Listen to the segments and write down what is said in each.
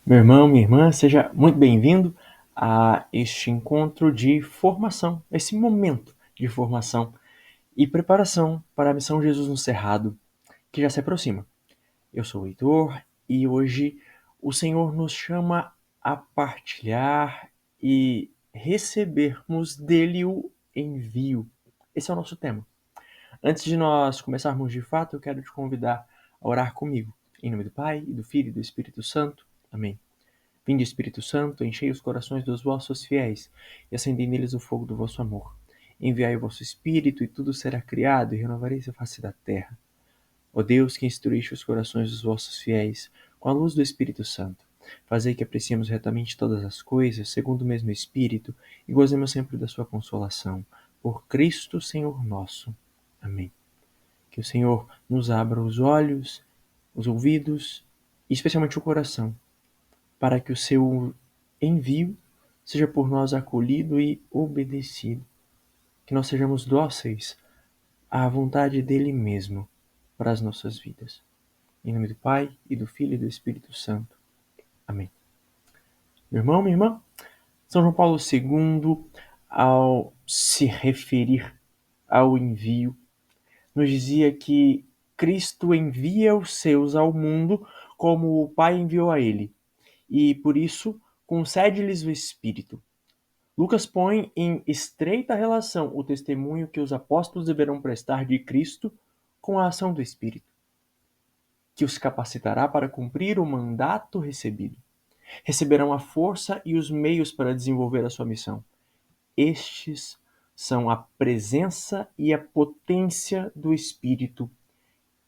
Meu irmão, minha irmã, seja muito bem-vindo a este encontro de formação, esse momento de formação e preparação para a missão Jesus no Cerrado, que já se aproxima. Eu sou o Heitor e hoje o Senhor nos chama a partilhar e recebermos dele o envio. Esse é o nosso tema. Antes de nós começarmos de fato, eu quero te convidar a orar comigo. Em nome do Pai, e do Filho e do Espírito Santo. Amém. Vinde, Espírito Santo, enchei os corações dos vossos fiéis e acendei neles o fogo do vosso amor. Enviai o vosso Espírito, e tudo será criado, e renovareis a face da terra. Ó Deus, que instruíste os corações dos vossos fiéis com a luz do Espírito Santo, fazei que apreciemos retamente todas as coisas, segundo o mesmo Espírito, e gozemos sempre da sua consolação. Por Cristo, Senhor nosso. Amém. Que o Senhor nos abra os olhos, os ouvidos e especialmente o coração, para que o seu envio seja por nós acolhido e obedecido, que nós sejamos dóceis à vontade dele mesmo para as nossas vidas. Em nome do Pai, e do Filho e do Espírito Santo. Amém. Meu irmão, minha irmã, São João Paulo II, ao se referir ao envio, nos dizia que Cristo envia os seus ao mundo como o Pai enviou a ele, e por isso concede-lhes o Espírito. Lucas põe em estreita relação o testemunho que os apóstolos deverão prestar de Cristo com a ação do Espírito, que os capacitará para cumprir o mandato recebido. Receberão a força e os meios para desenvolver a sua missão. Estes são a presença e a potência do Espírito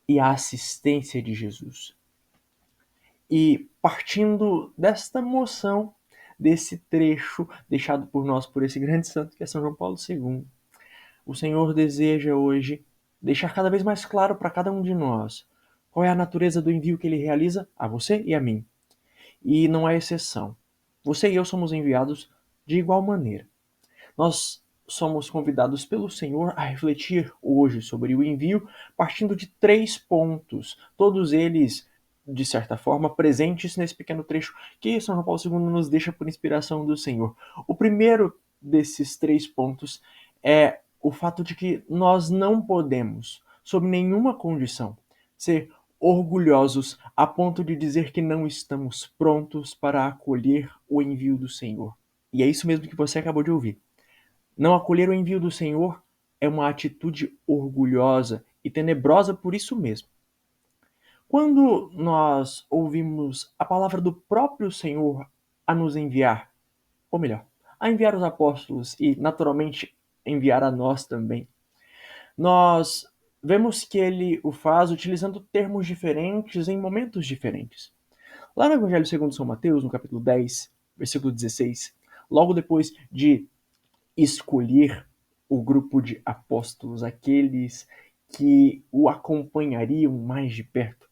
e a assistência de Jesus. E partindo desta moção, desse trecho deixado por nós por esse grande santo que é São João Paulo II, o Senhor deseja hoje deixar cada vez mais claro para cada um de nós qual é a natureza do envio que ele realiza a você e a mim. E não há exceção. Você e eu somos enviados de igual maneira. Nós somos convidados pelo Senhor a refletir hoje sobre o envio, partindo de 3 pontos, todos eles, de certa forma, presentes nesse pequeno trecho que São João Paulo II nos deixa por inspiração do Senhor. O primeiro desses 3 pontos é o fato de que nós não podemos, sob nenhuma condição, ser orgulhosos a ponto de dizer que não estamos prontos para acolher o envio do Senhor. E é isso mesmo que você acabou de ouvir. Não acolher o envio do Senhor é uma atitude orgulhosa e tenebrosa por isso mesmo. Quando nós ouvimos a palavra do próprio Senhor a nos enviar, ou melhor, a enviar os apóstolos e, naturalmente, enviar a nós também, nós vemos que ele o faz utilizando termos diferentes em momentos diferentes. Lá no Evangelho segundo São Mateus, no capítulo 10, versículo 16, logo depois de escolher o grupo de apóstolos, aqueles que o acompanhariam mais de perto,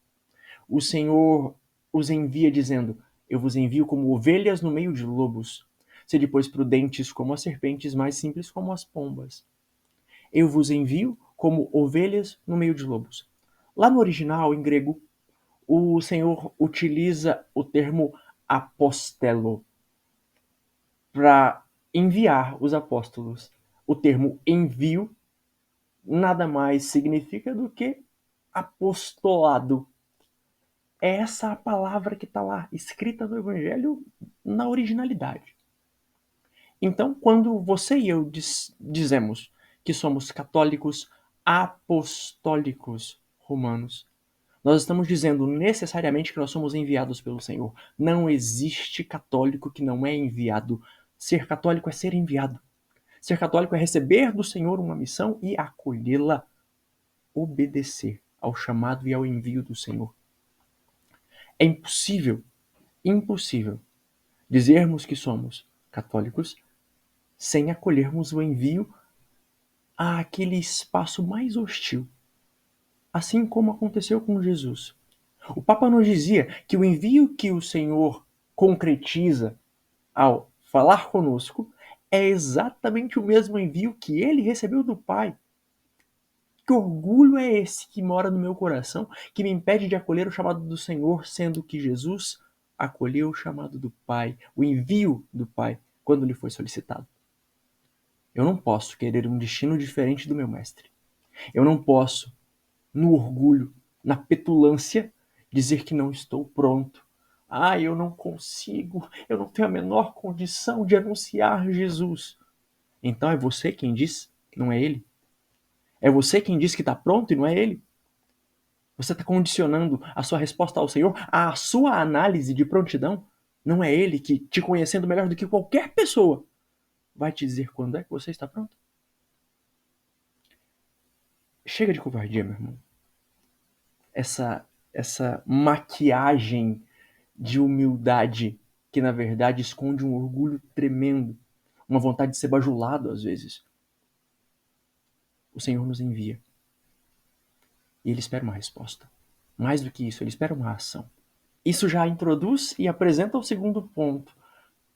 o Senhor os envia dizendo: Eu vos envio como ovelhas no meio de lobos. Sede, pois, prudentes como as serpentes, mais simples como as pombas. Eu vos envio como ovelhas no meio de lobos. Lá no original, em grego, o Senhor utiliza o termo apostelo para enviar os apóstolos. O termo envio nada mais significa do que apostolado. É essa a palavra que está lá, escrita no Evangelho na originalidade. Então, quando você e eu dizemos que somos católicos apostólicos romanos, nós estamos dizendo necessariamente que nós somos enviados pelo Senhor. Não existe católico que não é enviado. Ser católico é ser enviado. Ser católico é receber do Senhor uma missão e acolhê-la, obedecer ao chamado e ao envio do Senhor. É impossível dizermos que somos católicos sem acolhermos o envio àquele espaço mais hostil, assim como aconteceu com Jesus. O Papa nos dizia que o envio que o Senhor concretiza ao falar conosco é exatamente o mesmo envio que ele recebeu do Pai. Que orgulho é esse que mora no meu coração, que me impede de acolher o chamado do Senhor, sendo que Jesus acolheu o chamado do Pai, o envio do Pai, quando lhe foi solicitado. Eu não posso querer um destino diferente do meu mestre. Eu não posso, no orgulho, na petulância, dizer que não estou pronto. Eu não consigo, eu não tenho a menor condição de anunciar Jesus. Então é você quem diz, não é ele. É você quem diz que está pronto e não é ele. Você está condicionando a sua resposta ao Senhor à sua análise de prontidão. Não é ele que, te conhecendo melhor do que qualquer pessoa, vai te dizer quando é que você está pronto. Chega de covardia, meu irmão. Essa maquiagem de humildade que, na verdade, esconde um orgulho tremendo, uma vontade de ser bajulado às vezes. O Senhor nos envia. E Ele espera uma resposta. Mais do que isso, Ele espera uma ação. Isso já introduz e apresenta o segundo ponto.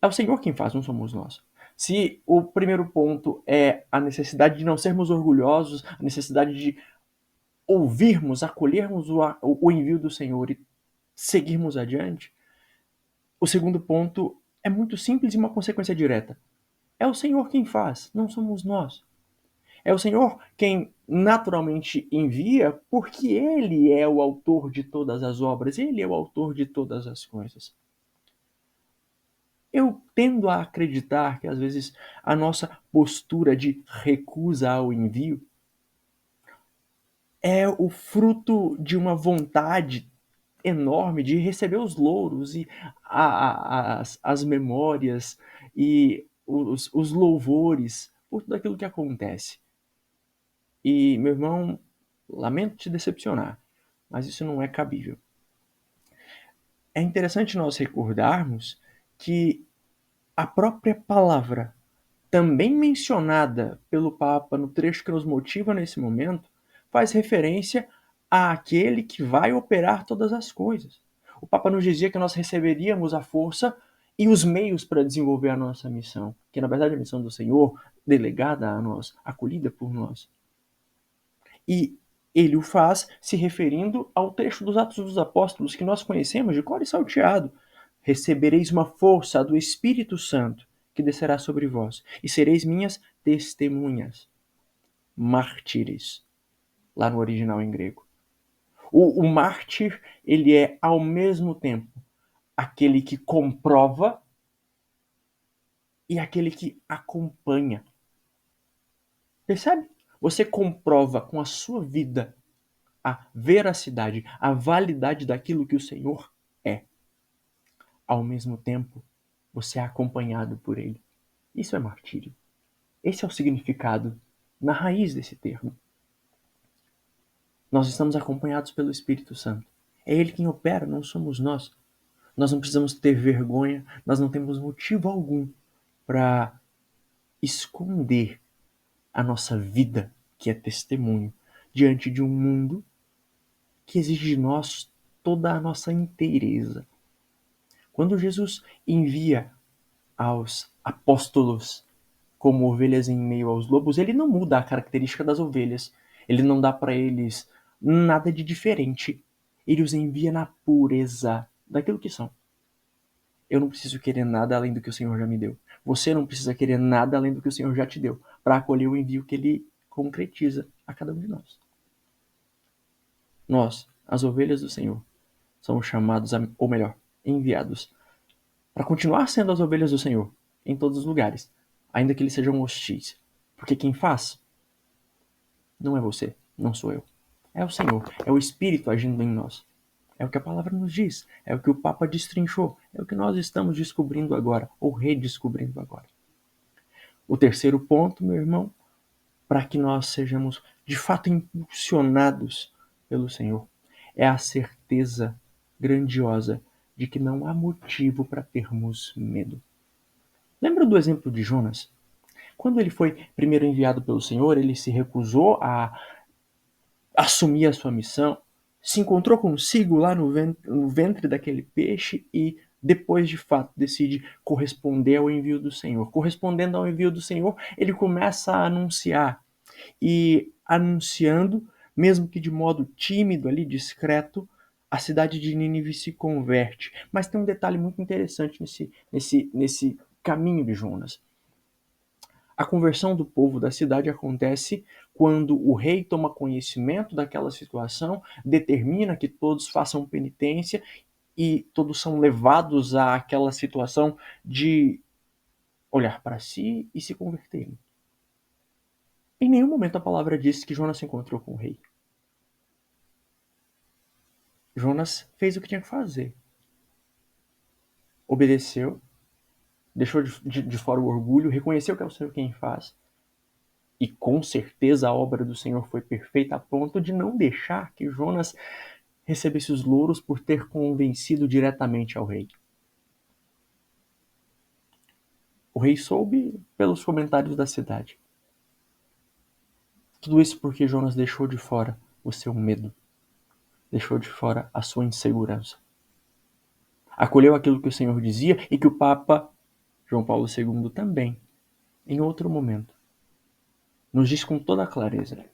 É o Senhor quem faz, não somos nós. Se o primeiro ponto é a necessidade de não sermos orgulhosos, a necessidade de ouvirmos, acolhermos o envio do Senhor e seguirmos adiante, o segundo ponto é muito simples e uma consequência direta. É o Senhor quem faz, não somos nós. É o Senhor quem naturalmente envia, porque Ele é o autor de todas as obras, Ele é o autor de todas as coisas. Eu tendo a acreditar que às vezes a nossa postura de recusa ao envio é o fruto de uma vontade enorme de receber os louros e as memórias e os louvores por tudo aquilo que acontece. E, meu irmão, lamento te decepcionar, mas isso não é cabível. É interessante nós recordarmos que a própria palavra, também mencionada pelo Papa no trecho que nos motiva nesse momento, faz referência àquele que vai operar todas as coisas. O Papa nos dizia que nós receberíamos a força e os meios para desenvolver a nossa missão, que na verdade é a missão do Senhor, delegada a nós, acolhida por nós. E ele o faz se referindo ao trecho dos Atos dos Apóstolos que nós conhecemos de cor e salteado. Recebereis uma força do Espírito Santo que descerá sobre vós, e sereis minhas testemunhas, mártires, lá no original em grego. O mártir, ele é ao mesmo tempo aquele que comprova e aquele que acompanha. Percebe? Você comprova com a sua vida a veracidade, a validade daquilo que o Senhor é. Ao mesmo tempo, você é acompanhado por Ele. Isso é martírio. Esse é o significado na raiz desse termo. Nós estamos acompanhados pelo Espírito Santo. É Ele quem opera, não somos nós. Nós não precisamos ter vergonha, nós não temos motivo algum para esconder a nossa vida, que é testemunho, diante de um mundo que exige de nós toda a nossa inteireza. Quando Jesus envia aos apóstolos como ovelhas em meio aos lobos, ele não muda a característica das ovelhas. Ele não dá para eles nada de diferente. Ele os envia na pureza daquilo que são. Eu não preciso querer nada além do que o Senhor já me deu. Você não precisa querer nada além do que o Senhor já te deu, para acolher o envio que Ele concretiza a cada um de nós. Nós, as ovelhas do Senhor, somos chamados, ou melhor, enviados, para continuar sendo as ovelhas do Senhor em todos os lugares, ainda que eles sejam hostis. Porque quem faz não é você, não sou eu. É o Senhor, é o Espírito agindo em nós. É o que a palavra nos diz, é o que o Papa destrinchou, é o que nós estamos descobrindo agora, ou redescobrindo agora. O terceiro ponto, meu irmão, para que nós sejamos de fato impulsionados pelo Senhor, é a certeza grandiosa de que não há motivo para termos medo. Lembra do exemplo de Jonas? Quando ele foi primeiro enviado pelo Senhor, ele se recusou a assumir a sua missão, se encontrou consigo lá no ventre daquele peixe e depois de fato decide corresponder ao envio do Senhor. Correspondendo ao envio do Senhor, ele começa a anunciar. E anunciando, mesmo que de modo tímido ali, discreto, A cidade de Nínive se converte. Mas tem um detalhe muito interessante nesse caminho de Jonas. A conversão do povo da cidade acontece quando o rei toma conhecimento daquela situação, determina que todos façam penitência e todos são levados àquela situação de olhar para si e se converterem. Em nenhum momento a palavra diz que Jonas se encontrou com o rei. Jonas fez o que tinha que fazer. Obedeceu, deixou de fora o orgulho, reconheceu que é o Senhor quem faz. E com certeza a obra do Senhor foi perfeita a ponto de não deixar que Jonas recebesse os louros por ter convencido diretamente ao rei. O rei soube pelos comentários da cidade. Tudo isso porque Jonas deixou de fora o seu medo, deixou de fora a sua insegurança. Acolheu aquilo que o Senhor dizia e que o Papa João Paulo II também, em outro momento, nos diz com toda a clareza: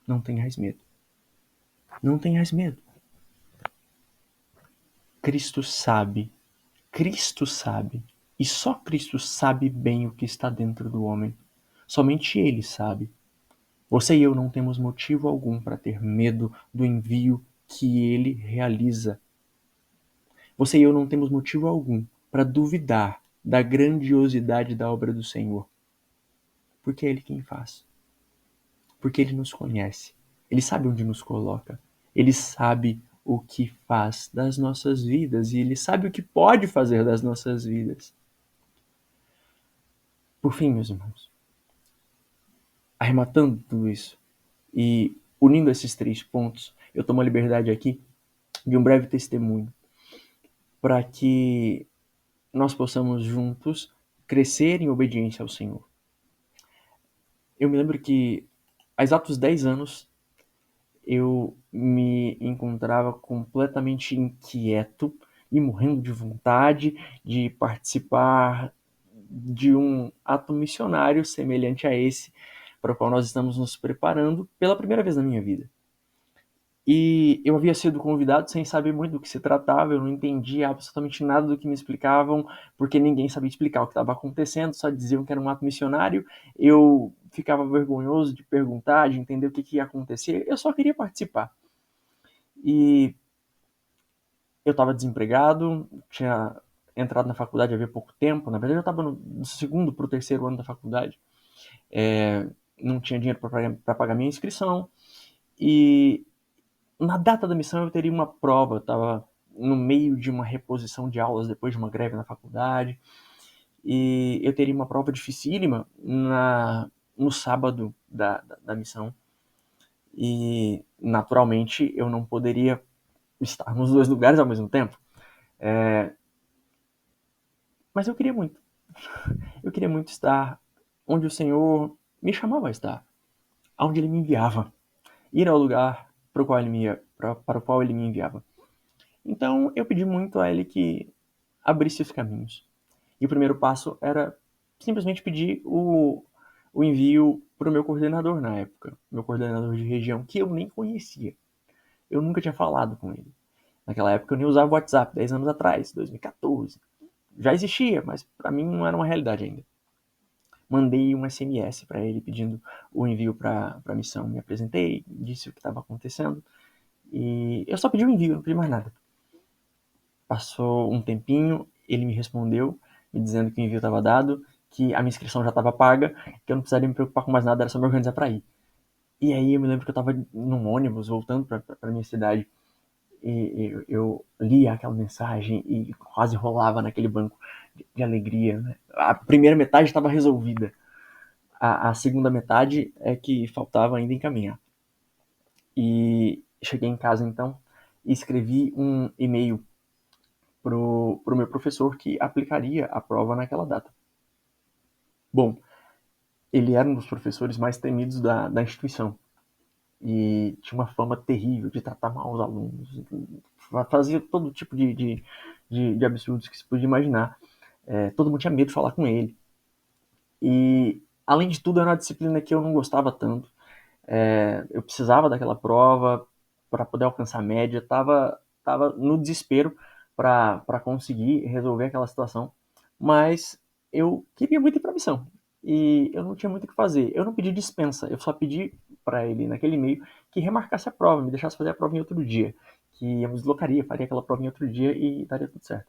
não tenhais medo. Não tenhais medo. Cristo sabe, e só Cristo sabe bem o que está dentro do homem. Somente Ele sabe. Você e eu não temos motivo algum para ter medo do envio que Ele realiza. Você e eu não temos motivo algum para duvidar da grandiosidade da obra do Senhor. Porque é Ele quem faz. Porque Ele nos conhece. Ele sabe onde nos coloca. Ele sabe o que faz das nossas vidas e Ele sabe o que pode fazer das nossas vidas. Por fim, meus irmãos, arrematando tudo isso e unindo esses 3 pontos, eu tomo a liberdade aqui de um breve testemunho para que nós possamos juntos crescer em obediência ao Senhor. Eu me lembro que há exatos 10 anos eu me encontrava completamente inquieto e morrendo de vontade de participar de um ato missionário semelhante a esse para o qual nós estamos nos preparando pela primeira vez na minha vida. E eu havia sido convidado sem saber muito do que se tratava, eu não entendia absolutamente nada do que me explicavam, porque ninguém sabia explicar o que estava acontecendo, só diziam que era um ato missionário. Eu ficava vergonhoso de perguntar, de entender o que ia acontecer, eu só queria participar. E eu estava desempregado, tinha entrado na faculdade havia pouco tempo, na verdade eu estava no segundo para o terceiro ano da faculdade, não tinha dinheiro para pagar minha inscrição, e na data da missão eu teria uma prova, eu estava no meio de uma reposição de aulas depois de uma greve na faculdade, e eu teria uma prova dificílima no sábado da missão, e naturalmente eu não poderia estar nos 2 lugares ao mesmo tempo. Mas eu queria muito. Eu queria muito estar onde o Senhor me chamava a estar, aonde Ele me enviava, ir ao lugar para o qual Ele me enviava. Então eu pedi muito a Ele que abrisse os caminhos. E o primeiro passo era simplesmente pedir o envio para o meu coordenador na época, meu coordenador de região, que eu nem conhecia. Eu nunca tinha falado com ele. Naquela época eu nem usava o WhatsApp, 10 anos atrás, 2014. Já existia, mas para mim não era uma realidade ainda. Mandei um SMS para ele pedindo o envio para a missão. Me apresentei, disse o que estava acontecendo e eu só pedi o envio, não pedi mais nada. Passou um tempinho, ele me respondeu, me dizendo que o envio estava dado, que a minha inscrição já estava paga, que eu não precisaria me preocupar com mais nada, era só me organizar para ir. E aí eu me lembro que eu estava num ônibus voltando para minha cidade e eu lia aquela mensagem e quase rolava naquele banco de alegria. Né? A primeira metade estava resolvida. A segunda metade é que faltava ainda encaminhar. E cheguei em casa então e escrevi um e-mail pro meu professor que aplicaria a prova naquela data. Bom, ele era um dos professores mais temidos da instituição e tinha uma fama terrível de tratar mal os alunos, fazia todo tipo de absurdos que se podia imaginar. Todo mundo tinha medo de falar com ele. E, além de tudo, era uma disciplina que eu não gostava tanto. Eu precisava daquela prova para poder alcançar a média. Estava estava no desespero para conseguir resolver aquela situação, mas eu queria muito ir para a missão e eu não tinha muito o que fazer. Eu não pedi dispensa, eu só pedi para ele naquele e-mail que remarcasse a prova, me deixasse fazer a prova em outro dia, que eu me deslocaria, faria aquela prova em outro dia e daria tudo certo.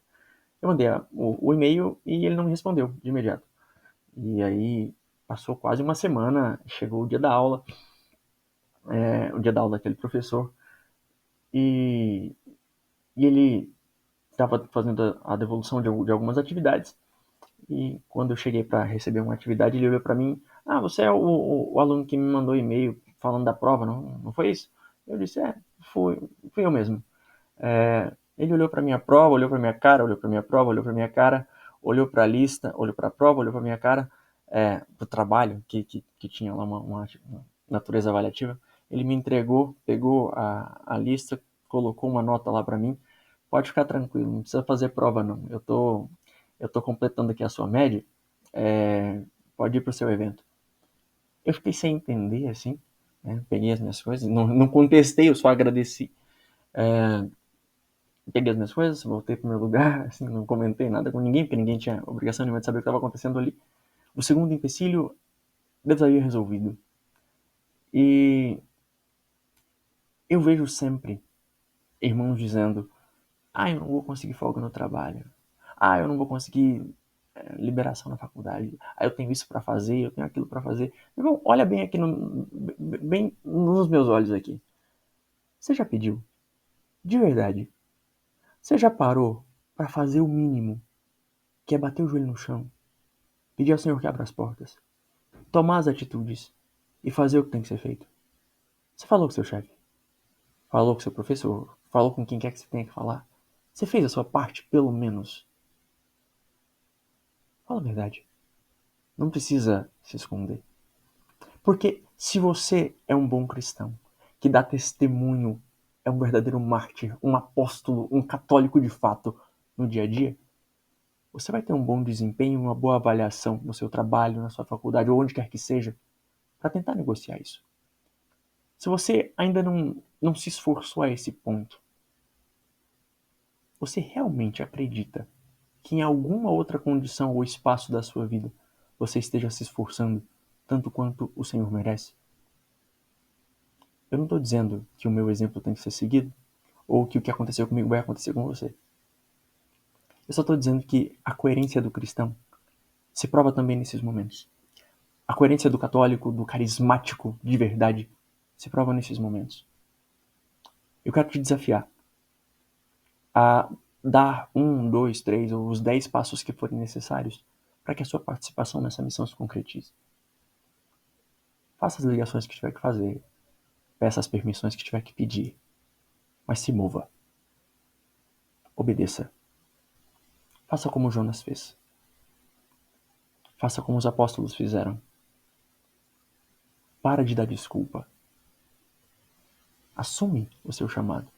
Eu mandei o e-mail e ele não me respondeu de imediato. E aí passou quase uma semana, chegou o dia da aula, o dia da aula daquele professor, e, e ele estava fazendo a devolução de algumas atividades. E quando eu cheguei para receber uma atividade, ele olhou para mim: Ah, você é o aluno que me mandou e-mail falando da prova, não foi isso? Eu disse: fui eu mesmo. Ele olhou para minha prova, olhou para minha cara, olhou para minha prova, olhou para minha cara, olhou para a lista, olhou para a prova, olhou para minha cara, para o trabalho que tinha lá uma natureza avaliativa. Ele me entregou, pegou a lista, colocou uma nota lá para mim. Pode ficar tranquilo, não precisa fazer prova não. Eu tô completando aqui a sua média. É, pode ir pro seu evento. Eu fiquei sem entender, assim, né? Peguei as minhas coisas, não contestei, eu só agradeci. Peguei as minhas coisas, voltei pro meu lugar, assim, não comentei nada com ninguém, porque ninguém tinha obrigação nenhuma de saber o que estava acontecendo ali. O segundo empecilho, Deus havia resolvido. E eu vejo sempre irmãos dizendo: eu não vou conseguir folga no trabalho. Eu não vou conseguir liberação na faculdade. Eu tenho isso para fazer, eu tenho aquilo para fazer. Meu irmão, olha bem aqui, bem nos meus olhos aqui. Você já pediu? De verdade. Você já parou para fazer o mínimo, que é bater o joelho no chão, pedir ao Senhor que abra as portas, tomar as atitudes e fazer o que tem que ser feito? Você falou com seu chefe, falou com seu professor, falou com quem quer que você tenha que falar. Você fez a sua parte, pelo menos. Fala a verdade. Não precisa se esconder. Porque se você é um bom cristão, que dá testemunho, é um verdadeiro mártir, um apóstolo, um católico de fato no dia a dia, você vai ter um bom desempenho, uma boa avaliação no seu trabalho, na sua faculdade ou onde quer que seja, para tentar negociar isso. Se você ainda não se esforçou a esse ponto, você realmente acredita que em alguma outra condição ou espaço da sua vida você esteja se esforçando tanto quanto o Senhor merece? Eu não estou dizendo que o meu exemplo tem que ser seguido ou que o que aconteceu comigo vai acontecer com você. Eu só estou dizendo que a coerência do cristão se prova também nesses momentos. A coerência do católico, do carismático de verdade, se prova nesses momentos. Eu quero te desafiar a dar 2, 3 ou os 10 passos que forem necessários para que a sua participação nessa missão se concretize. Faça as ligações que tiver que fazer, peça as permissões que tiver que pedir, mas se mova. Obedeça. Faça como Jonas fez. Faça como os apóstolos fizeram. Para de dar desculpa. Assume o seu chamado.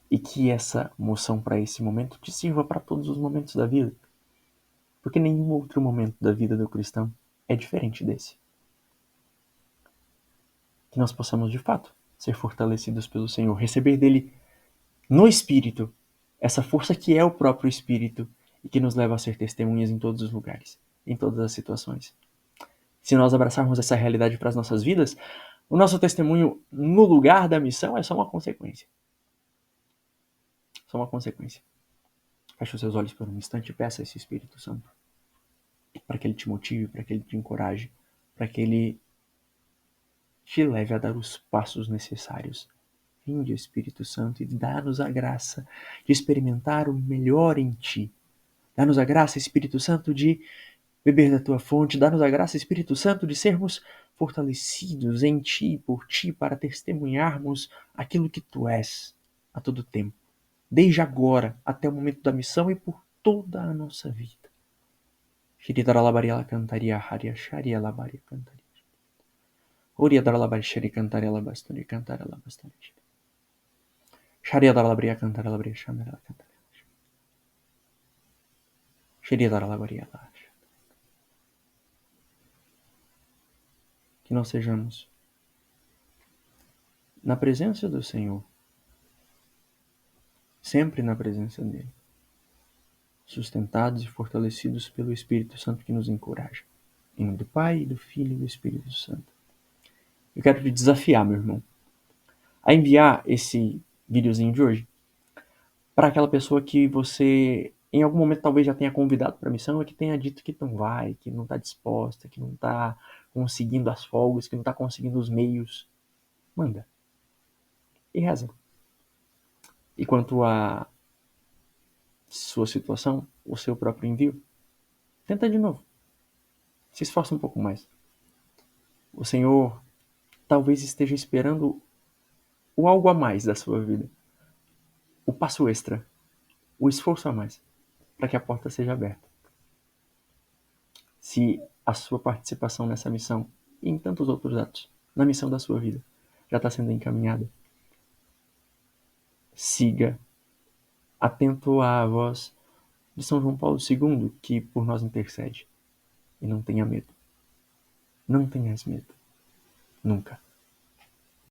E que essa moção para esse momento te sirva para todos os momentos da vida. Porque nenhum outro momento da vida do cristão é diferente desse. Que nós possamos, de fato, ser fortalecidos pelo Senhor, receber dele no Espírito essa força que é o próprio Espírito e que nos leva a ser testemunhas em todos os lugares, em todas as situações. Se nós abraçarmos essa realidade para as nossas vidas, o nosso testemunho no lugar da missão é só uma consequência. Só uma consequência. Feche os seus olhos por um instante e peça a esse Espírito Santo para que ele te motive, para que ele te encoraje, para que ele te leve a dar os passos necessários. Vinde, Espírito Santo, e dá-nos a graça de experimentar o melhor em ti. Dá-nos a graça, Espírito Santo, de beber da tua fonte. Dá-nos a graça, Espírito Santo, de sermos fortalecidos em ti, por ti, para testemunharmos aquilo que tu és a todo tempo, desde agora até o momento da missão e por toda a nossa vida. Shiridaralabaria cantaria haria sharia labaria cantaria. Oria daralabari shiri cantaria labasturi cantaria labasturi. Sharia daralabria cantaria labria shamera cantaria. Shiridaralabaria la. Que nós sejamos na presença do Senhor sempre na presença dele, sustentados e fortalecidos pelo Espírito Santo que nos encoraja. Em nome do Pai, do Filho e do Espírito Santo. Eu quero te desafiar, meu irmão, a enviar esse videozinho de hoje para aquela pessoa que você, em algum momento, talvez já tenha convidado para a missão e que tenha dito que não vai, que não está disposta, que não está conseguindo as folgas, que não está conseguindo os meios. Manda. E reza. E quanto à sua situação, o seu próprio envio, tenta de novo. Se esforça um pouco mais. O Senhor talvez esteja esperando o algo a mais da sua vida. O passo extra. O esforço a mais. Para que a porta seja aberta. Se a sua participação nessa missão e em tantos outros atos, na missão da sua vida, já está sendo encaminhada, siga atento à voz de São João Paulo II, que por nós intercede. E não tenha medo. Não tenhas medo. Nunca.